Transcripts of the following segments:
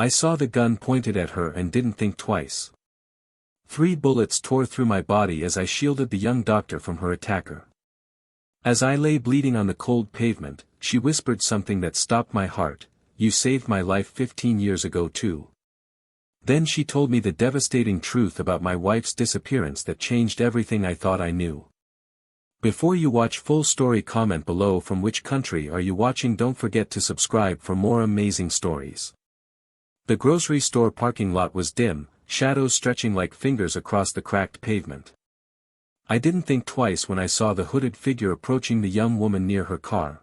I saw the gun pointed at her and didn't think twice. 3 bullets tore through my body as I shielded the young doctor from her attacker. As I lay bleeding on the cold pavement, she whispered something that stopped my heart. "You saved my life 15 years ago too." Then she told me the devastating truth about my wife's disappearance that changed everything I thought I knew. Before you watch full story, comment below from which country are you watching. Don't forget to subscribe for more amazing stories. The grocery store parking lot was dim, shadows stretching like fingers across the cracked pavement. I didn't think twice when I saw the hooded figure approaching the young woman near her car.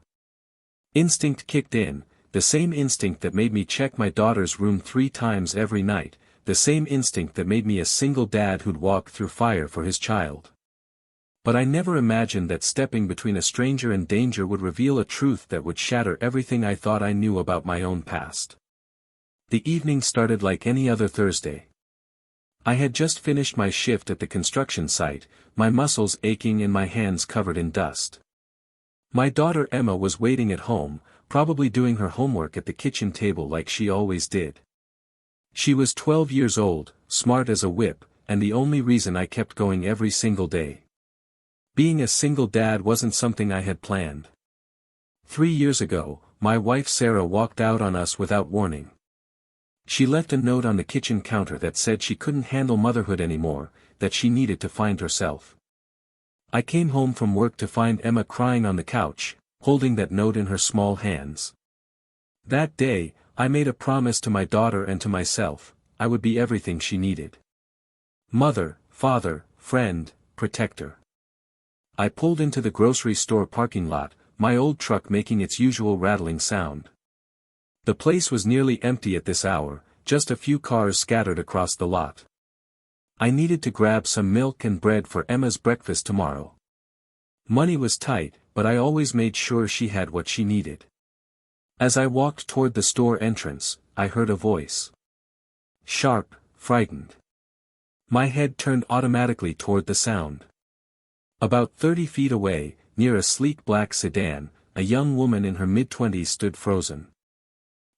Instinct kicked in, the same instinct that made me check my daughter's room 3 times every night, the same instinct that made me a single dad who'd walk through fire for his child. But I never imagined that stepping between a stranger and danger would reveal a truth that would shatter everything I thought I knew about my own past. The evening started like any other Thursday. I had just finished my shift at the construction site, my muscles aching and my hands covered in dust. My daughter Emma was waiting at home, probably doing her homework at the kitchen table like she always did. She was 12 years old, smart as a whip, and the only reason I kept going every single day. Being a single dad wasn't something I had planned. 3 years ago, my wife Sarah walked out on us without warning. She left a note on the kitchen counter that said she couldn't handle motherhood anymore, that she needed to find herself. I came home from work to find Emma crying on the couch, holding that note in her small hands. That day, I made a promise to my daughter and to myself: I would be everything she needed. Mother, father, friend, protector. I pulled into the grocery store parking lot, my old truck making its usual rattling sound. The place was nearly empty at this hour, just a few cars scattered across the lot. I needed to grab some milk and bread for Emma's breakfast tomorrow. Money was tight, but I always made sure she had what she needed. As I walked toward the store entrance, I heard a voice. Sharp, frightened. My head turned automatically toward the sound. About 30 feet away, near a sleek black sedan, a young woman in her mid-20s stood frozen.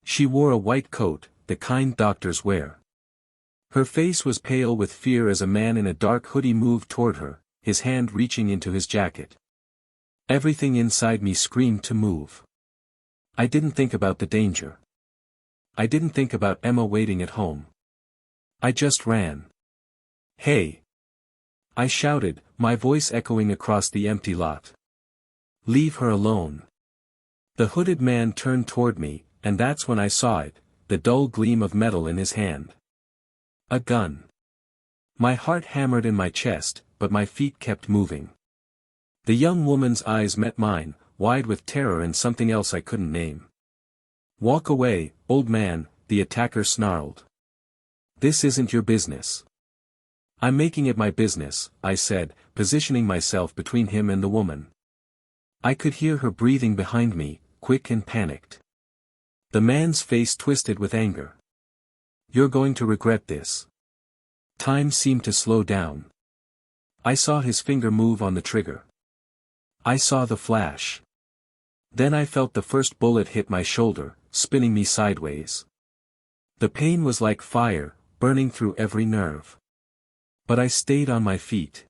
She wore a white coat, the kind doctors wear. Her face was pale with fear as a man in a dark hoodie moved toward her, his hand reaching into his jacket. Everything inside me screamed to move. I didn't think about the danger. I didn't think about Emma waiting at home. I just ran. "Hey!" I shouted, my voice echoing across the empty lot. "Leave her alone." The hooded man turned toward me, and that's when I saw it, the dull gleam of metal in his hand. A gun. My heart hammered in my chest, but my feet kept moving. The young woman's eyes met mine, wide with terror and something else I couldn't name. "Walk away, old man," the attacker snarled. "This isn't your business." "I'm making it my business," I said, positioning myself between him and the woman. I could hear her breathing behind me, quick and panicked. The man's face twisted with anger. "You're going to regret this." Time seemed to slow down. I saw his finger move on the trigger. I saw the flash. Then I felt the first bullet hit my shoulder, spinning me sideways. The pain was like fire, burning through every nerve. But I stayed on my feet.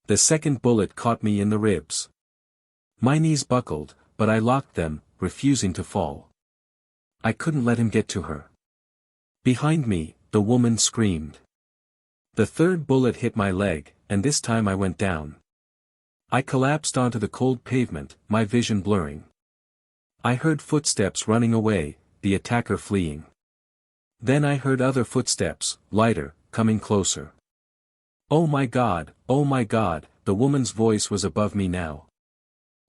The second bullet caught me in the ribs. My knees buckled, but I locked them, refusing to fall. I couldn't let him get to her. Behind me, the woman screamed. The third bullet hit my leg, and this time I went down. I collapsed onto the cold pavement, my vision blurring. I heard footsteps running away, the attacker fleeing. Then I heard other footsteps, lighter, coming closer. Oh my God, the woman's voice was above me now.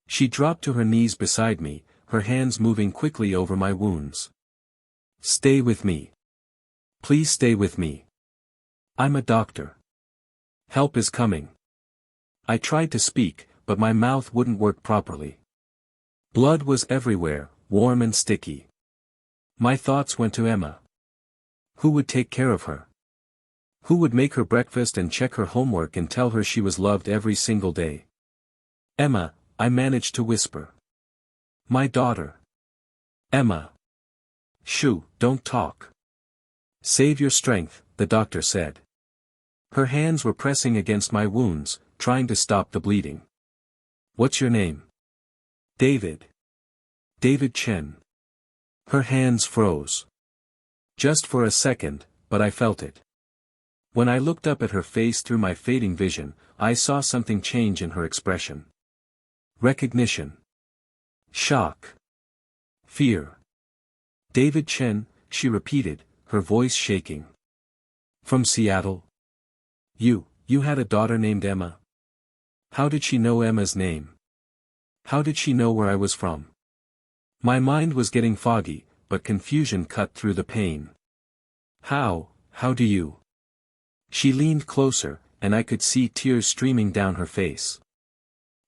She dropped to her knees beside me, her hands moving quickly over my wounds. "Stay with me. Please stay with me. I'm a doctor. Help is coming." I tried to speak, but my mouth wouldn't work properly. Blood was everywhere, warm and sticky. My thoughts went to Emma. Who would take care of her? Who would make her breakfast and check her homework and tell her she was loved every single day? "Emma," I managed to whisper. "My daughter. Emma." "Shoo, don't talk. Save your strength, the doctor said. Her hands were pressing against my wounds, trying to stop the bleeding. What's your name? David. David Chen. Her hands froze. Just for a second, but I felt it. When I looked up at her face through my fading vision, I saw something change in her expression. Recognition. Shock. Fear. David Chen, she repeated, her voice shaking. From Seattle? You had a daughter named Emma. How did she know Emma's name? How did she know where I was from? My mind was getting foggy, but confusion cut through the pain. How do you? She leaned closer, and I could see tears streaming down her face.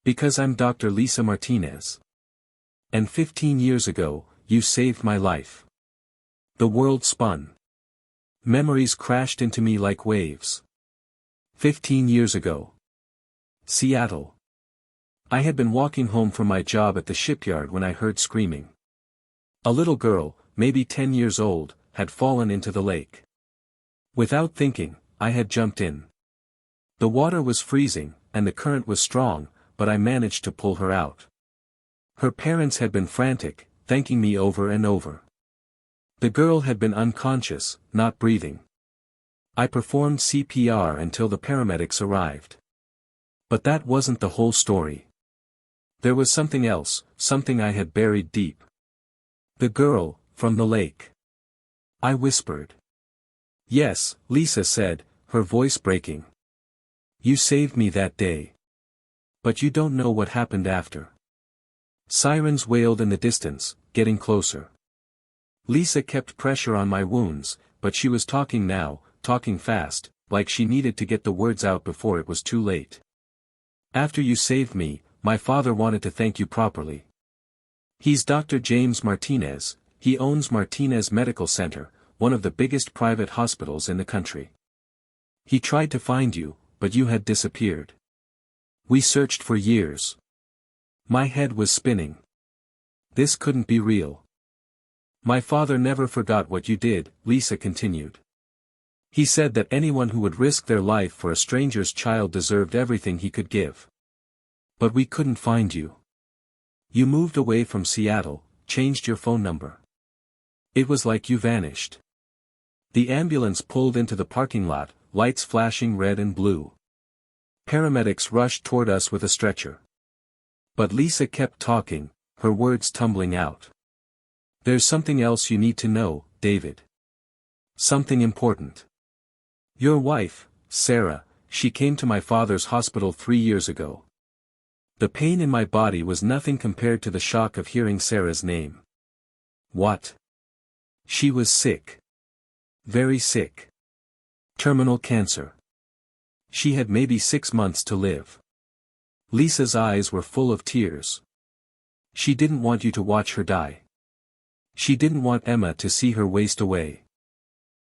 Because I'm Dr. Lisa Martinez. And 15 years ago, you saved my life. The world spun. Memories crashed into me like waves. 15 years ago. Seattle. I had been walking home from my job at the shipyard when I heard screaming. A little girl, maybe 10 years old, had fallen into the lake. Without thinking, I had jumped in. The water was freezing, and the current was strong, but I managed to pull her out. Her parents had been frantic, thanking me over and over. The girl had been unconscious, not breathing. I performed CPR until the paramedics arrived. But that wasn't the whole story. There was something else, something I had buried deep. The girl, from the lake. I whispered. Yes, Lisa said, her voice breaking. You saved me that day. But you don't know what happened after. Sirens wailed in the distance, getting closer. Lisa kept pressure on my wounds, but she was talking now, talking fast, like she needed to get the words out before it was too late. After you saved me, my father wanted to thank you properly. He's Dr. James Martinez, he owns Martinez Medical Center, one of the biggest private hospitals in the country. He tried to find you, but you had disappeared. We searched for years. My head was spinning. This couldn't be real. My father never forgot what you did, Lisa continued. He said that anyone who would risk their life for a stranger's child deserved everything he could give. But we couldn't find you. You moved away from Seattle, changed your phone number. It was like you vanished. The ambulance pulled into the parking lot, lights flashing red and blue. Paramedics rushed toward us with a stretcher. But Lisa kept talking, her words tumbling out. There's something else you need to know, David. Something important. Your wife, Sarah, she came to my father's hospital 3 years ago. The pain in my body was nothing compared to the shock of hearing Sarah's name. What? She was sick. Very sick. Terminal cancer. She had maybe 6 months to live. Lisa's eyes were full of tears. She didn't want you to watch her die. She didn't want Emma to see her waste away.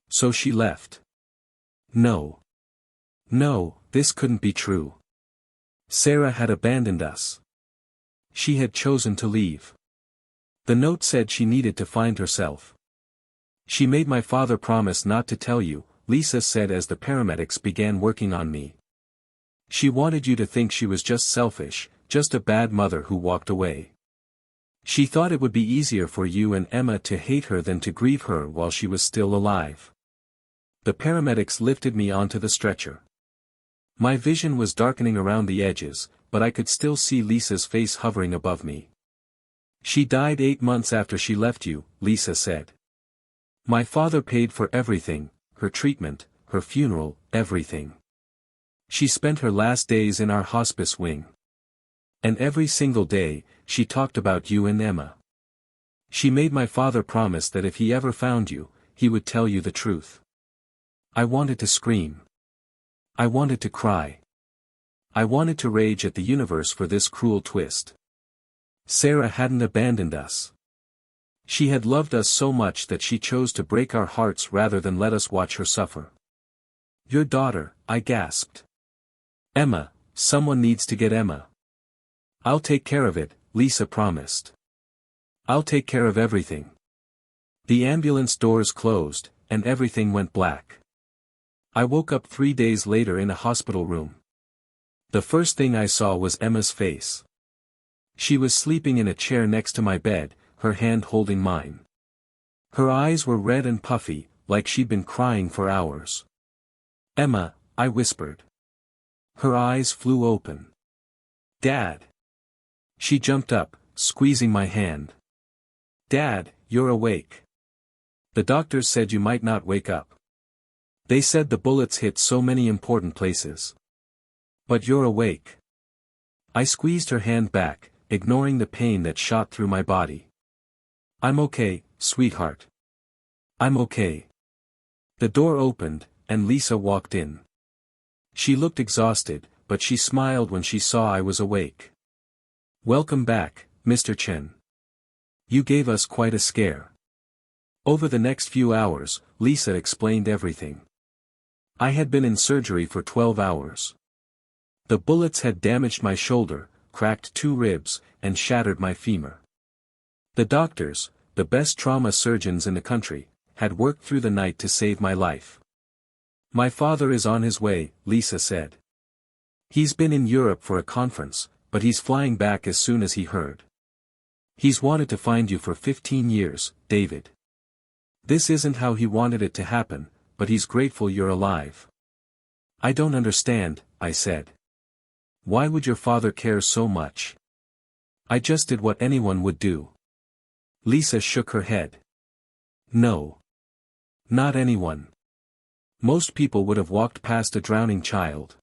So she left. No. No, this couldn't be true. Sarah had abandoned us. She had chosen to leave. The note said she needed to find herself. She made my father promise not to tell you, Lisa said as the paramedics began working on me. She wanted you to think she was just selfish, just a bad mother who walked away. She thought it would be easier for you and Emma to hate her than to grieve her while she was still alive. The paramedics lifted me onto the stretcher. My vision was darkening around the edges, but I could still see Lisa's face hovering above me. She died 8 months after she left you, Lisa said. My father paid for everything, her treatment, her funeral, everything. She spent her last days in our hospice wing. And every single day, she talked about you and Emma. She made my father promise that if he ever found you, he would tell you the truth. I wanted to scream. I wanted to cry. I wanted to rage at the universe for this cruel twist. Sarah hadn't abandoned us. She had loved us so much that she chose to break our hearts rather than let us watch her suffer. Your daughter, I gasped. Emma, someone needs to get Emma. I'll take care of it, Lisa promised. I'll take care of everything. The ambulance doors closed, and everything went black. I woke up 3 days later in a hospital room. The first thing I saw was Emma's face. She was sleeping in a chair next to my bed, her hand holding mine. Her eyes were red and puffy, like she'd been crying for hours. "Emma," I whispered. Her eyes flew open. "Dad." She jumped up, squeezing my hand. "Dad, you're awake. The doctors said you might not wake up. They said the bullets hit so many important places. But you're awake." I squeezed her hand back, ignoring the pain that shot through my body. "I'm okay, sweetheart. I'm okay." The door opened, and Lisa walked in. She looked exhausted, but she smiled when she saw I was awake. "Welcome back, Mr. Chen. You gave us quite a scare." Over the next few hours, Lisa explained everything. I had been in surgery for 12 hours. The bullets had damaged my shoulder, cracked 2 ribs, and shattered my femur. The doctors, the best trauma surgeons in the country, had worked through the night to save my life. "My father is on his way," Lisa said. "He's been in Europe for a conference, but he's flying back as soon as he heard. He's wanted to find you for 15 years, David. This isn't how he wanted it to happen, but he's grateful you're alive." "I don't understand," I said. "Why would your father care so much?" "I just did what anyone would do." Lisa shook her head. "No. Not anyone. Most people would have walked past a drowning child.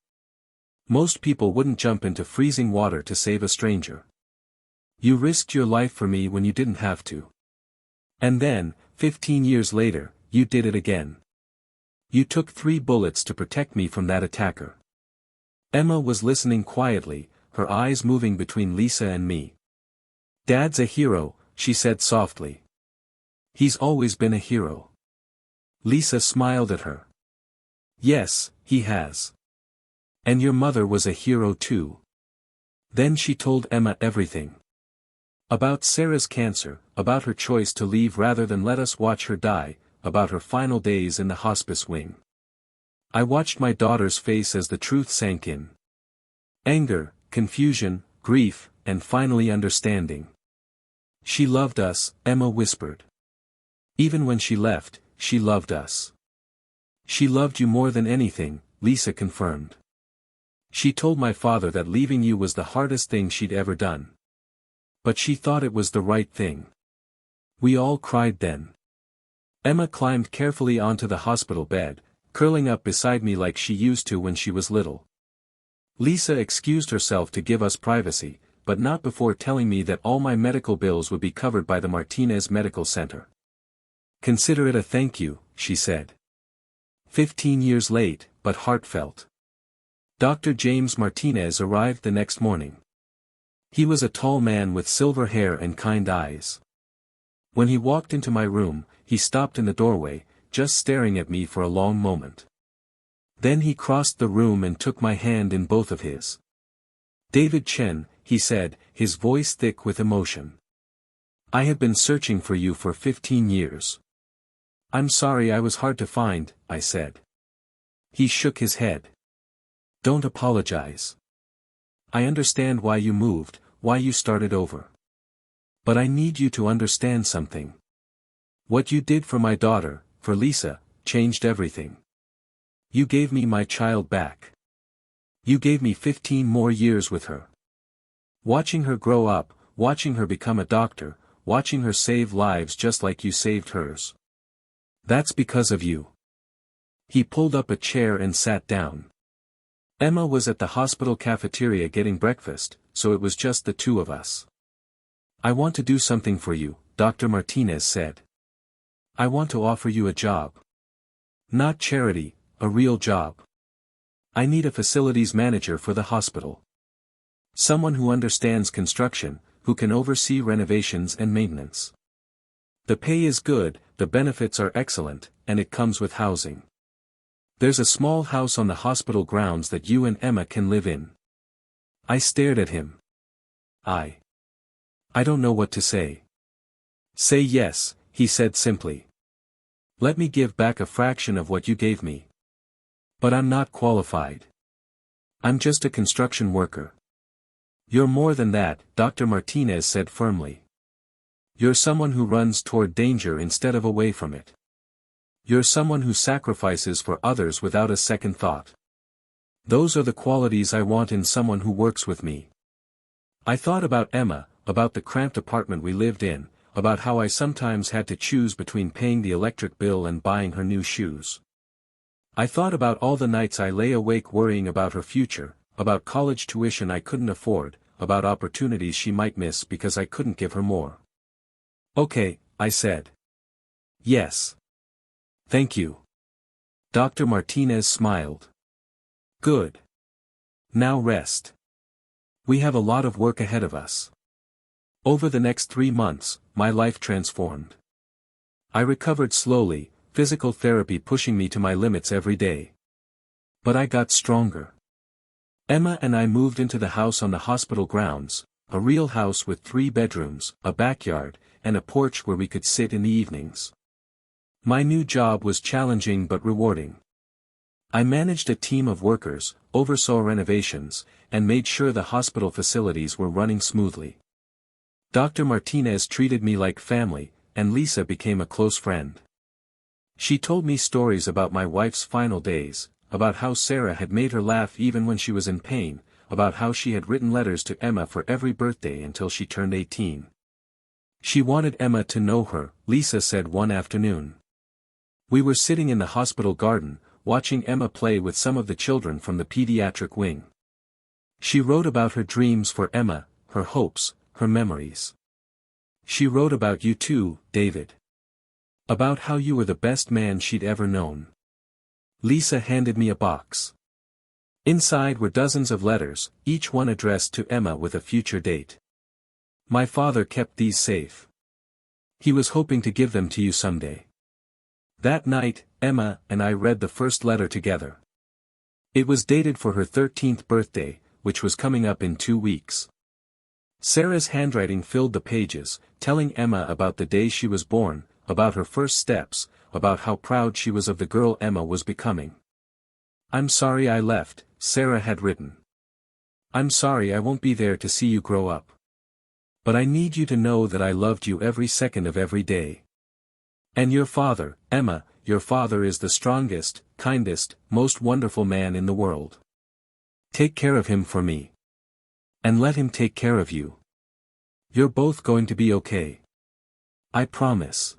Most people wouldn't jump into freezing water to save a stranger. You risked your life for me when you didn't have to. And then, 15 years later, you did it again. You took 3 bullets to protect me from that attacker." Emma was listening quietly, her eyes moving between Lisa and me. "Dad's a hero," she said softly. "He's always been a hero." Lisa smiled at her. "Yes, he has. And your mother was a hero too." Then she told Emma everything. About Sarah's cancer, about her choice to leave rather than let us watch her die, about her final days in the hospice wing. I watched my daughter's face as the truth sank in. Anger, confusion, grief, and finally understanding. "She loved us," Emma whispered. "Even when she left, she loved us." "She loved you more than anything," Lisa confirmed. "She told my father that leaving you was the hardest thing she'd ever done. But she thought it was the right thing." We all cried then. Emma climbed carefully onto the hospital bed, curling up beside me like she used to when she was little. Lisa excused herself to give us privacy, but not before telling me that all my medical bills would be covered by the Martinez Medical Center. "Consider it a thank you," she said. 15 years late, but heartfelt. Dr. James Martinez arrived the next morning. He was a tall man with silver hair and kind eyes. When he walked into my room, he stopped in the doorway, just staring at me for a long moment. Then he crossed the room and took my hand in both of his. "David Chen," he said, his voice thick with emotion. "I have been searching for you for 15 years. I'm sorry I was hard to find," I said. He shook his head. "Don't apologize. I understand why you moved, why you started over. But I need you to understand something. What you did for my daughter, for Lisa, changed everything. You gave me my child back. You gave me 15 more years with her. Watching her grow up, watching her become a doctor, watching her save lives just like you saved hers. That's because of you." He pulled up a chair and sat down. Emma was at the hospital cafeteria getting breakfast, so it was just the 2 of us. "I want to do something for you," Dr. Martinez said. "I want to offer you a job. Not charity, a real job. I need a facilities manager for the hospital. Someone who understands construction, who can oversee renovations and maintenance. The pay is good, the benefits are excellent, and it comes with housing. There's a small house on the hospital grounds that you and Emma can live in." I stared at him. I don't know what to say. "Say yes," he said simply. Let me give back a fraction of what you gave me. But I'm not qualified. I'm just a construction worker. You're more than that, Dr. Martinez said firmly. You're someone who runs toward danger instead of away from it. You're someone who sacrifices for others without a second thought. Those are the qualities I want in someone who works with me. I thought about Emma, about the cramped apartment we lived in, about how I sometimes had to choose between paying the electric bill and buying her new shoes. I thought about all the nights I lay awake worrying about her future, about college tuition I couldn't afford, about opportunities she might miss because I couldn't give her more. Okay, I said. Yes. Thank you. Dr. Martinez smiled. Good. Now rest. We have a lot of work ahead of us. Over the next 3 months, my life transformed. I recovered slowly, physical therapy pushing me to my limits every day. But I got stronger. Emma and I moved into the house on the hospital grounds, a real house with 3 bedrooms, a backyard, and a porch where we could sit in the evenings. My new job was challenging but rewarding. I managed a team of workers, oversaw renovations, and made sure the hospital facilities were running smoothly. Dr. Martinez treated me like family, and Lisa became a close friend. She told me stories about my wife's final days, about how Sarah had made her laugh even when she was in pain, about how she had written letters to Emma for every birthday until she turned 18. She wanted Emma to know her, Lisa said one afternoon. We were sitting in the hospital garden, watching Emma play with some of the children from the pediatric wing. She wrote about her dreams for Emma, her hopes, her memories. She wrote about you too, David. About how you were the best man she'd ever known. Lisa handed me a box. Inside were dozens of letters, each one addressed to Emma with a future date. My father kept these safe. He was hoping to give them to you someday. That night, Emma and I read the first letter together. It was dated for her 13th birthday, which was coming up in 2 weeks. Sarah's handwriting filled the pages, telling Emma about the day she was born, about her first steps, about how proud she was of the girl Emma was becoming. I'm sorry I left, Sarah had written. I'm sorry I won't be there to see you grow up. But I need you to know that I loved you every second of every day. And your father, Emma, your father is the strongest, kindest, most wonderful man in the world. Take care of him for me. And let him take care of you. You're both going to be okay. I promise.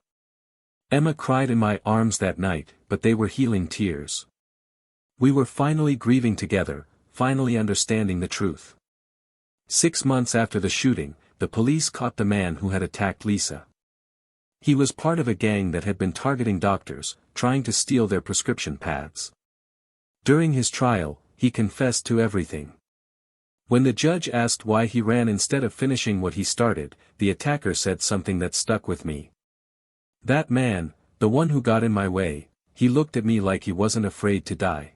Emma cried in my arms that night, but they were healing tears. We were finally grieving together, finally understanding the truth. 6 months after the shooting, the police caught the man who had attacked Lisa. He was part of a gang that had been targeting doctors, trying to steal their prescription pads. During his trial, he confessed to everything. When the judge asked why he ran instead of finishing what he started, the attacker said something that stuck with me. That man, the one who got in my way, he looked at me like he wasn't afraid to die.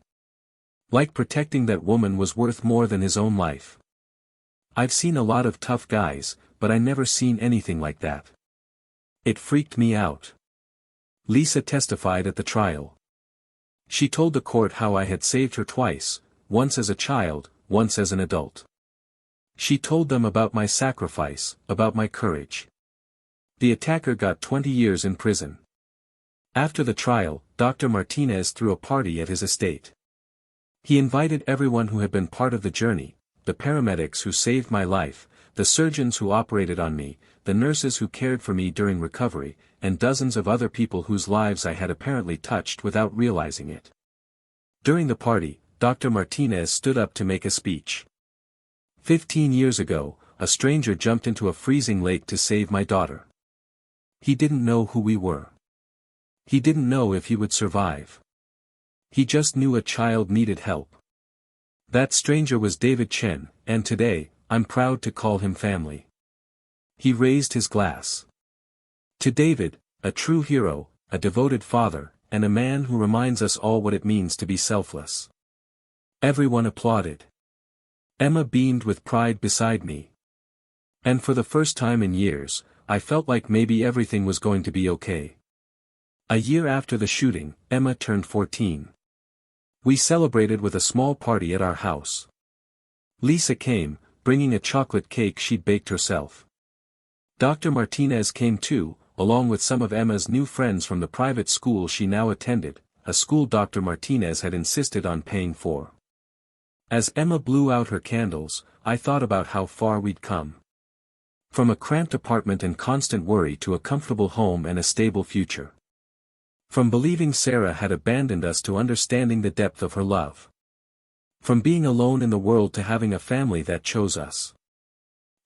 Like protecting that woman was worth more than his own life. I've seen a lot of tough guys, but I never seen anything like that. It freaked me out. Lisa testified at the trial. She told the court how I had saved her twice, once as a child, once as an adult. She told them about my sacrifice, about my courage. The attacker got 20 years in prison. After the trial, Dr. Martinez threw a party at his estate. He invited everyone who had been part of the journey, the paramedics who saved my life, the surgeons who operated on me, the nurses who cared for me during recovery, and dozens of other people whose lives I had apparently touched without realizing it. During the party, Dr. Martinez stood up to make a speech. 15 years ago, a stranger jumped into a freezing lake to save my daughter. He didn't know who we were. He didn't know if he would survive. He just knew a child needed help. That stranger was David Chen, and today, I'm proud to call him family. He raised his glass. To David, a true hero, a devoted father, and a man who reminds us all what it means to be selfless. Everyone applauded. Emma beamed with pride beside me. And for the first time in years, I felt like maybe everything was going to be okay. A year after the shooting, Emma turned 14. We celebrated with a small party at our house. Lisa came, bringing a chocolate cake she'd baked herself. Dr. Martinez came too, along with some of Emma's new friends from the private school she now attended, a school Dr. Martinez had insisted on paying for. As Emma blew out her candles, I thought about how far we'd come. From a cramped apartment and constant worry to a comfortable home and a stable future. From believing Sarah had abandoned us to understanding the depth of her love. From being alone in the world to having a family that chose us.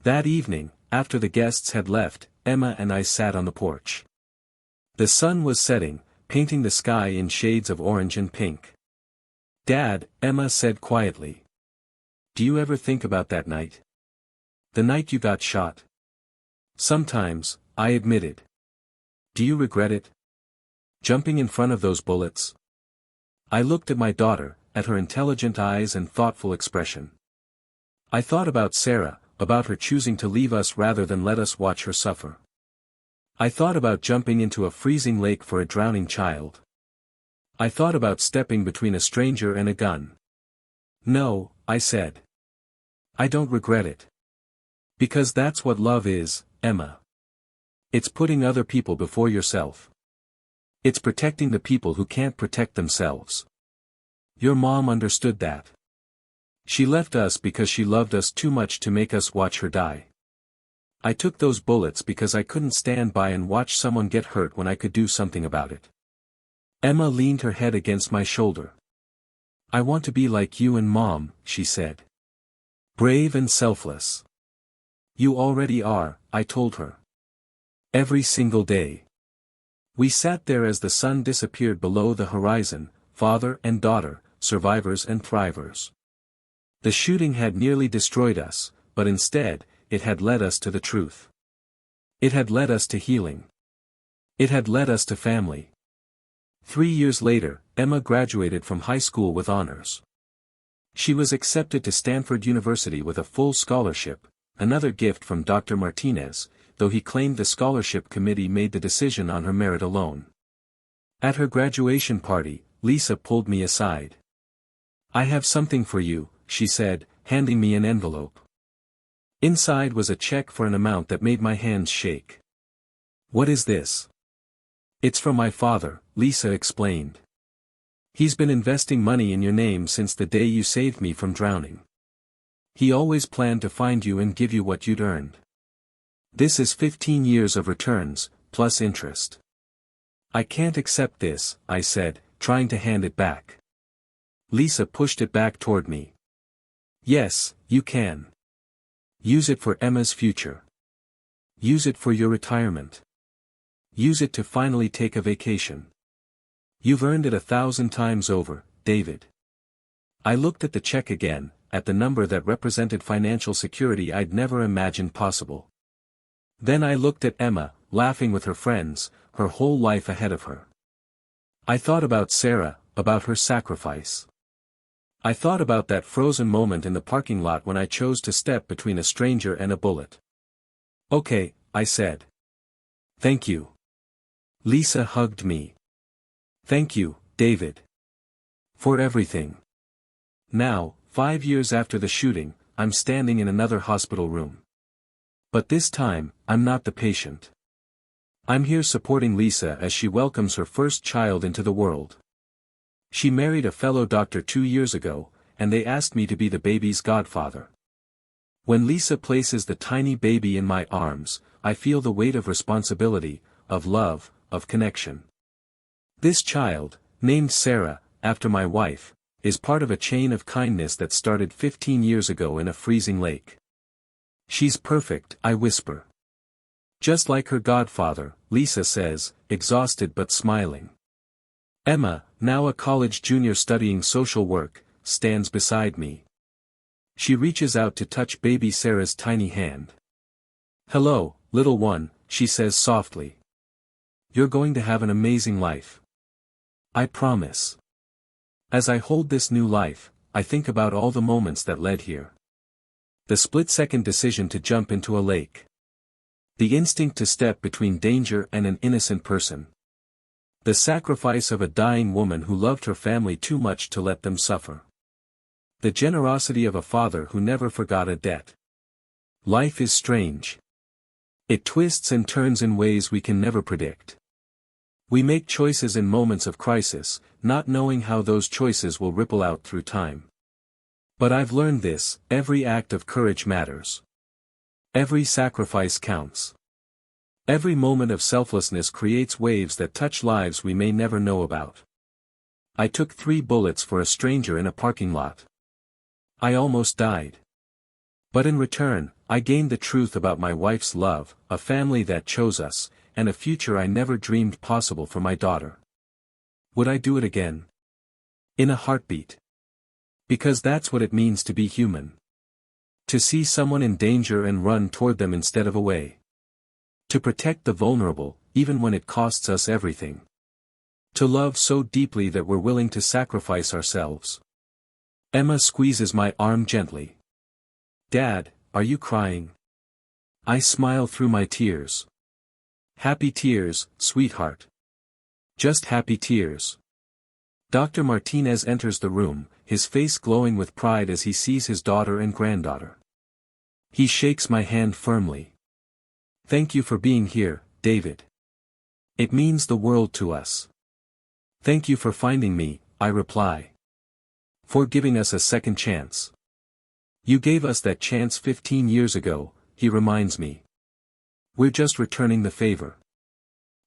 That evening, after the guests had left, Emma and I sat on the porch. The sun was setting, painting the sky in shades of orange and pink. "Dad," Emma said quietly. "Do you ever think about that night? The night you got shot?" "Sometimes," I admitted. "Do you regret it? Jumping in front of those bullets?" I looked at my daughter, at her intelligent eyes and thoughtful expression. I thought about Sarah, about her choosing to leave us rather than let us watch her suffer. I thought about jumping into a freezing lake for a drowning child. I thought about stepping between a stranger and a gun. "No," I said. "I don't regret it. Because that's what love is, Emma. It's putting other people before yourself. It's protecting the people who can't protect themselves. Your mom understood that. She left us because she loved us too much to make us watch her die. I took those bullets because I couldn't stand by and watch someone get hurt when I could do something about it." Emma leaned her head against my shoulder. "I want to be like you and Mom," she said. "Brave and selfless." "You already are," I told her. "Every single day." We sat there as the sun disappeared below the horizon, father and daughter, survivors and thrivers. The shooting had nearly destroyed us, but instead, it had led us to the truth. It had led us to healing. It had led us to family. 3 years later, Emma graduated from high school with honors. She was accepted to Stanford University with a full scholarship, another gift from Dr. Martinez, though he claimed the scholarship committee made the decision on her merit alone. At her graduation party, Lisa pulled me aside. "I have something for you," she said, handing me an envelope. Inside was a check for an amount that made my hands shake. "What is this?" "It's from my father," Lisa explained. "He's been investing money in your name since the day you saved me from drowning. He always planned to find you and give you what you'd earned. This is 15 years of returns, plus interest." "I can't accept this," I said, trying to hand it back. Lisa pushed it back toward me. "Yes, you can. Use it for Emma's future. Use it for your retirement. Use it to finally take a vacation. You've earned it 1,000 times over, David." I looked at the check again, at the number that represented financial security I'd never imagined possible. Then I looked at Emma, laughing with her friends, her whole life ahead of her. I thought about Sarah, about her sacrifice. I thought about that frozen moment in the parking lot when I chose to step between a stranger and a bullet. "Okay," I said. "Thank you." Lisa hugged me. "Thank you, David. For everything." Now, 5 years after the shooting, I'm standing in another hospital room. But this time, I'm not the patient. I'm here supporting Lisa as she welcomes her first child into the world. She married a fellow doctor 2 years ago, and they asked me to be the baby's godfather. When Lisa places the tiny baby in my arms, I feel the weight of responsibility, of love, of connection. This child, named Sarah, after my wife, is part of a chain of kindness that started 15 years ago in a freezing lake. "She's perfect," I whisper. "Just like her godfather," Lisa says, exhausted but smiling. Emma, now a college junior studying social work, stands beside me. She reaches out to touch baby Sarah's tiny hand. "Hello, little one," she says softly. "You're going to have an amazing life. I promise." As I hold this new life, I think about all the moments that led here. The split-second decision to jump into a lake. The instinct to step between danger and an innocent person. The sacrifice of a dying woman who loved her family too much to let them suffer. The generosity of a father who never forgot a debt. Life is strange. It twists and turns in ways we can never predict. We make choices in moments of crisis, not knowing how those choices will ripple out through time. But I've learned this: every act of courage matters. Every sacrifice counts. Every moment of selflessness creates waves that touch lives we may never know about. I took 3 bullets for a stranger in a parking lot. I almost died. But in return, I gained the truth about my wife's love, a family that chose us, and a future I never dreamed possible for my daughter. Would I do it again? In a heartbeat. Because that's what it means to be human. To see someone in danger and run toward them instead of away. To protect the vulnerable, even when it costs us everything. To love so deeply that we're willing to sacrifice ourselves. Emma squeezes my arm gently. Dad, are you crying? I smile through my tears. Happy tears, sweetheart. Just happy tears. Dr. Martinez enters the room, his face glowing with pride as he sees his daughter and granddaughter. He shakes my hand firmly. Thank you for being here, David. It means the world to us. Thank you for finding me, I reply. For giving us a second chance. You gave us that chance 15 years ago, he reminds me. We're just returning the favor.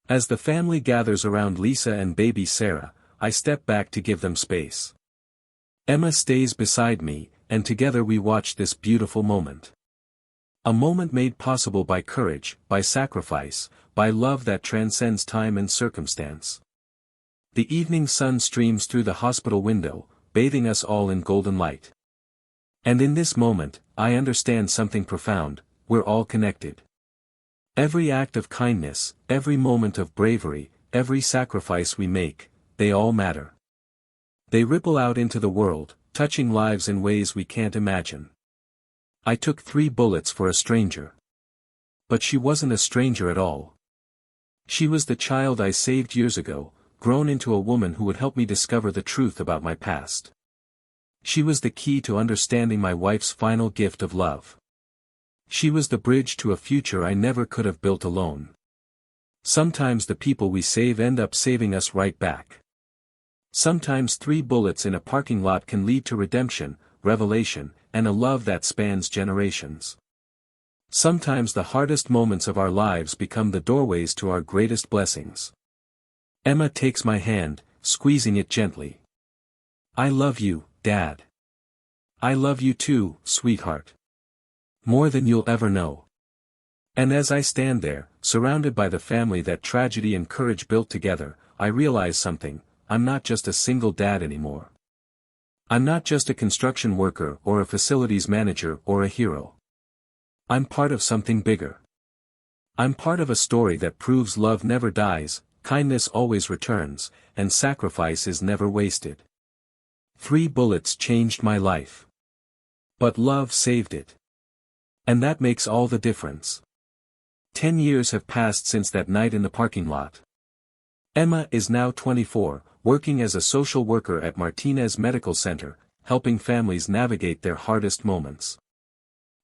As the family gathers around Lisa and baby Sarah, I step back to give them space. Emma stays beside me, and together we watch this beautiful moment. A moment made possible by courage, by sacrifice, by love that transcends time and circumstance. The evening sun streams through the hospital window, bathing us all in golden light. And in this moment, I understand something profound: we're all connected. Every act of kindness, every moment of bravery, every sacrifice we make, they all matter. They ripple out into the world, touching lives in ways we can't imagine. I took 3 bullets for a stranger. But she wasn't a stranger at all. She was the child I saved years ago, grown into a woman who would help me discover the truth about my past. She was the key to understanding my wife's final gift of love. She was the bridge to a future I never could have built alone. Sometimes the people we save end up saving us right back. Sometimes 3 bullets in a parking lot can lead to redemption, revelation, and a love that spans generations. Sometimes the hardest moments of our lives become the doorways to our greatest blessings. Emma takes my hand, squeezing it gently. I love you, Dad. I love you too, sweetheart. More than you'll ever know. And as I stand there, surrounded by the family that tragedy and courage built together, I realize something: I'm not just a single dad anymore. I'm not just a construction worker or a facilities manager or a hero. I'm part of something bigger. I'm part of a story that proves love never dies, kindness always returns, and sacrifice is never wasted. 3 bullets changed my life. But love saved it. And that makes all the difference. 10 years have passed since that night in the parking lot. Emma is now 24, working as a social worker at Martinez Medical Center, helping families navigate their hardest moments.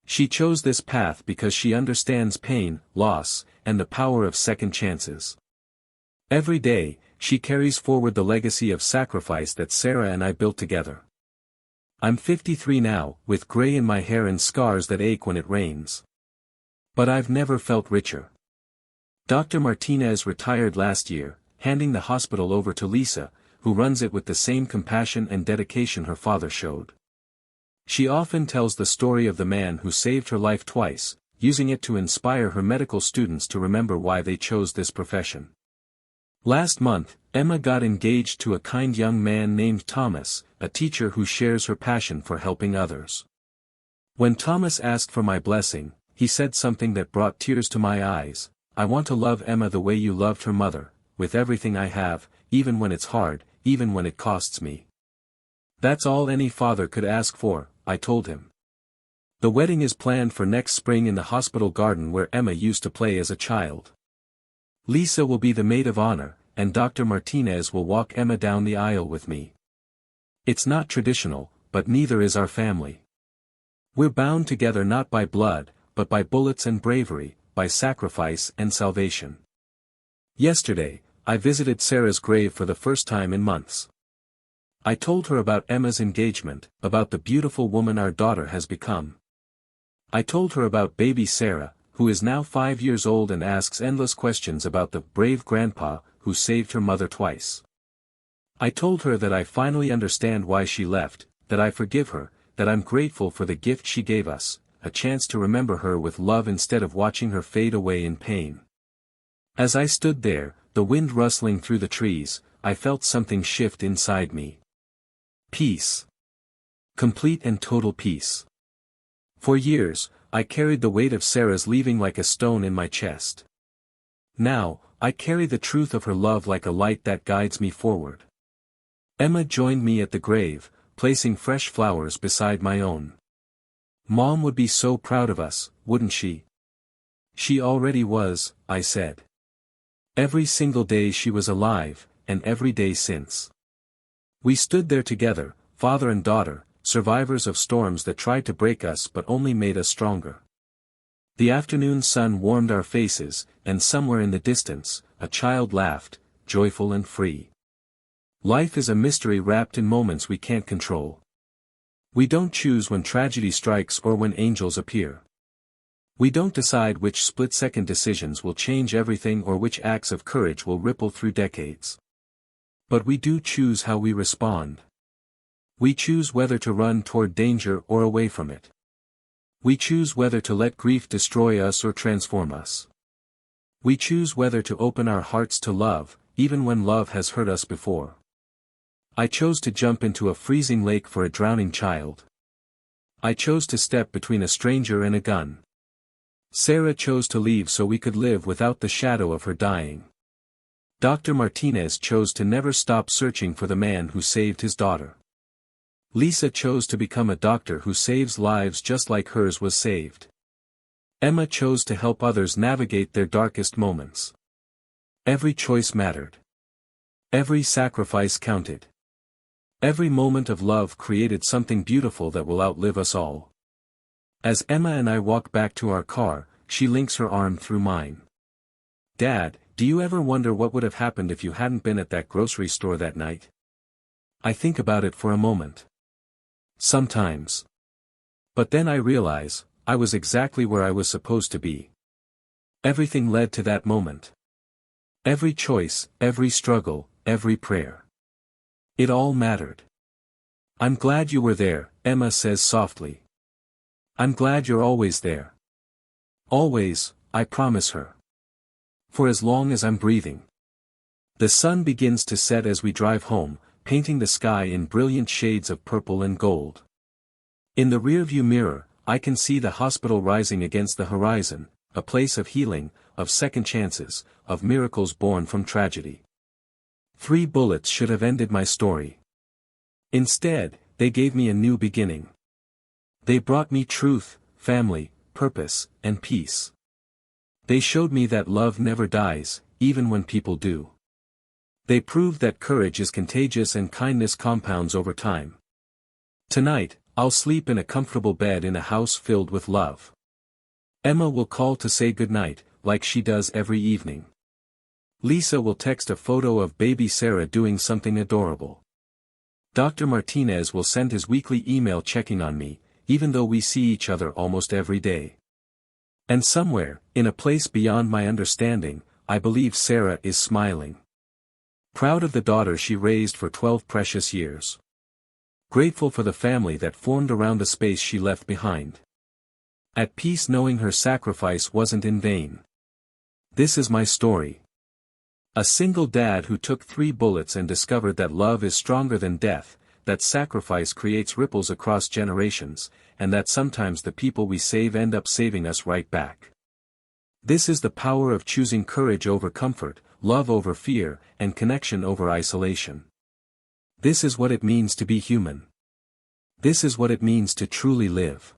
She chose this path because she understands pain, loss, and the power of second chances. Every day, she carries forward the legacy of sacrifice that Sarah and I built together. I'm 53 now, with gray in my hair and scars that ache when it rains. But I've never felt richer. Dr. Martinez retired last year, handing the hospital over to Lisa, who runs it with the same compassion and dedication her father showed. She often tells the story of the man who saved her life twice, using it to inspire her medical students to remember why they chose this profession. Last month, Emma got engaged to a kind young man named Thomas, a teacher who shares her passion for helping others. When Thomas asked for my blessing, he said something that brought tears to my eyes: I want to love Emma the way you loved her mother, with everything I have, even when it's hard, even when it costs me. That's all any father could ask for, I told him. The wedding is planned for next spring in the hospital garden where Emma used to play as a child. Lisa will be the maid of honor, and Dr. Martinez will walk Emma down the aisle with me. It's not traditional, but neither is our family. We're bound together not by blood, but by bullets and bravery, by sacrifice and salvation. Yesterday, I visited Sarah's grave for the first time in months. I told her about Emma's engagement, about the beautiful woman our daughter has become. I told her about baby Sarah, who is now 5 years old and asks endless questions about the brave grandpa who saved her mother twice. I told her that I finally understand why she left, that I forgive her, that I'm grateful for the gift she gave us, a chance to remember her with love instead of watching her fade away in pain. As I stood there, the wind rustling through the trees, I felt something shift inside me. Peace. Complete and total peace. For years, I carried the weight of Sarah's leaving like a stone in my chest. Now, I carry the truth of her love like a light that guides me forward. Emma joined me at the grave, placing fresh flowers beside my own. Mom would be so proud of us, wouldn't she? She already was, I said. Every single day she was alive, and every day since. We stood there together, father and daughter, survivors of storms that tried to break us but only made us stronger. The afternoon sun warmed our faces, and somewhere in the distance, a child laughed, joyful and free. Life is a mystery wrapped in moments we can't control. We don't choose when tragedy strikes or when angels appear. We don't decide which split-second decisions will change everything or which acts of courage will ripple through decades. But we do choose how we respond. We choose whether to run toward danger or away from it. We choose whether to let grief destroy us or transform us. We choose whether to open our hearts to love, even when love has hurt us before. I chose to jump into a freezing lake for a drowning child. I chose to step between a stranger and a gun. Sarah chose to leave so we could live without the shadow of her dying. Dr. Martinez chose to never stop searching for the man who saved his daughter. Lisa chose to become a doctor who saves lives just like hers was saved. Emma chose to help others navigate their darkest moments. Every choice mattered. Every sacrifice counted. Every moment of love created something beautiful that will outlive us all. As Emma and I walk back to our car, she links her arm through mine. Dad, do you ever wonder what would have happened if you hadn't been at that grocery store that night? I think about it for a moment. Sometimes. But then I realize, I was exactly where I was supposed to be. Everything led to that moment. Every choice, every struggle, every prayer. It all mattered. I'm glad you were there, Emma says softly. I'm glad you're always there. Always, I promise her. For as long as I'm breathing. The sun begins to set as we drive home, painting the sky in brilliant shades of purple and gold. In the rearview mirror, I can see the hospital rising against the horizon, a place of healing, of second chances, of miracles born from tragedy. 3 bullets should have ended my story. Instead, they gave me a new beginning. They brought me truth, family, purpose, and peace. They showed me that love never dies, even when people do. They proved that courage is contagious and kindness compounds over time. Tonight, I'll sleep in a comfortable bed in a house filled with love. Emma will call to say goodnight, like she does every evening. Lisa will text a photo of baby Sarah doing something adorable. Dr. Martinez will send his weekly email checking on me, even though we see each other almost every day. And somewhere, in a place beyond my understanding, I believe Sarah is smiling. Proud of the daughter she raised for 12 precious years. Grateful for the family that formed around the space she left behind. At peace knowing her sacrifice wasn't in vain. This is my story. A single dad who took 3 bullets and discovered that love is stronger than death, that sacrifice creates ripples across generations, and that sometimes the people we save end up saving us right back. This is the power of choosing courage over comfort, love over fear, and connection over isolation. This is what it means to be human. This is what it means to truly live.